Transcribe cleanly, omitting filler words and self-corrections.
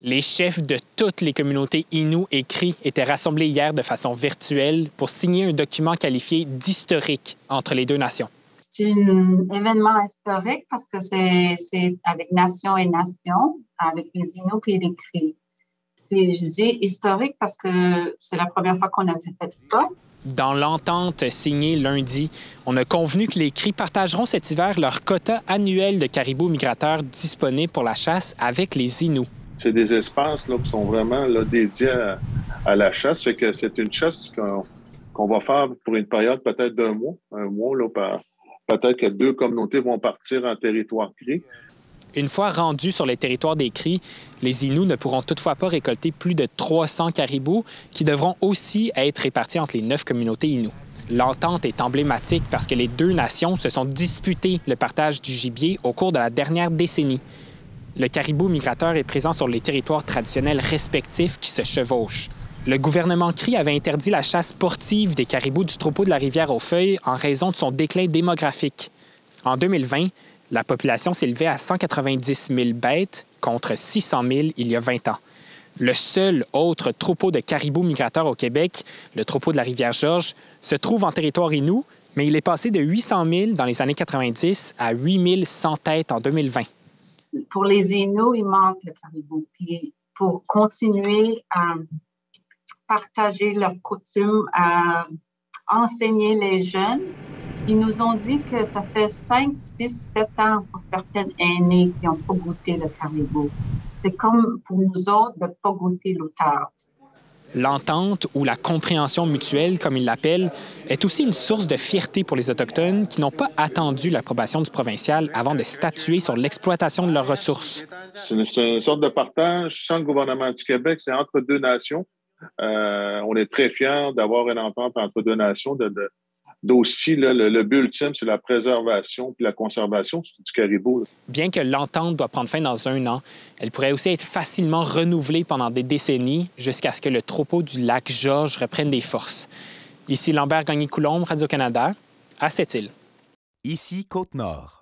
Les chefs de toutes les communautés Innu et Cris étaient rassemblés hier de façon virtuelle pour signer un document qualifié d'historique entre les deux nations. C'est un événement historique parce que c'est avec nation et nation, avec les Innu et les Cris. Je dis historique parce que c'est la première fois qu'on a fait ça. Dans l'entente signée lundi, on a convenu que les Cris partageront cet hiver leur quota annuel de caribous migrateurs disponibles pour la chasse avec les Innu. C'est des espaces là, qui sont vraiment là, dédiés à la chasse. Fait que c'est une chasse qu'on va faire pour une période peut-être d'un mois. Un mois, là, peut-être que 2 communautés vont partir en territoire Cris. Une fois rendus sur les territoires des Cris, les Innu ne pourront toutefois pas récolter plus de 300 caribous qui devront aussi être répartis entre les 9 communautés Innu. L'entente est emblématique parce que les deux nations se sont disputées le partage du gibier au cours de la dernière décennie. Le caribou migrateur est présent sur les territoires traditionnels respectifs qui se chevauchent. Le gouvernement Cris avait interdit la chasse sportive des caribous du troupeau de la rivière aux Feuilles en raison de son déclin démographique. En 2020, la population s'élevait à 190 000 bêtes contre 600 000 il y a 20 ans. Le seul autre troupeau de caribous migrateurs au Québec, le troupeau de la rivière Georges, se trouve en territoire Innu, mais il est passé de 800 000 dans les années 90 à 8 100 têtes en 2020. Pour les Innu, il manque le caribou. Puis pour continuer à partager leurs coutumes, à enseigner les jeunes, ils nous ont dit que ça fait 5, 6, 7 ans pour certaines aînées qui n'ont pas goûté le caribou. C'est comme pour nous autres de ne pas goûter l'outarde. L'entente, ou la compréhension mutuelle, comme ils l'appellent, est aussi une source de fierté pour les Autochtones qui n'ont pas attendu l'approbation du provincial avant de statuer sur l'exploitation de leurs ressources. C'est une sorte de partage sans le gouvernement du Québec. C'est entre deux nations. On est très fiers d'avoir une entente entre deux nations, d'aussi, le but ultime, c'est la préservation et la conservation du caribou. Bien que l'entente doit prendre fin dans 1 an, elle pourrait aussi être facilement renouvelée pendant des décennies jusqu'à ce que le troupeau du lac Georges reprenne des forces. Ici Lambert Gagné-Coulombe, Radio-Canada, à Sept-Îles. Ici Côte-Nord.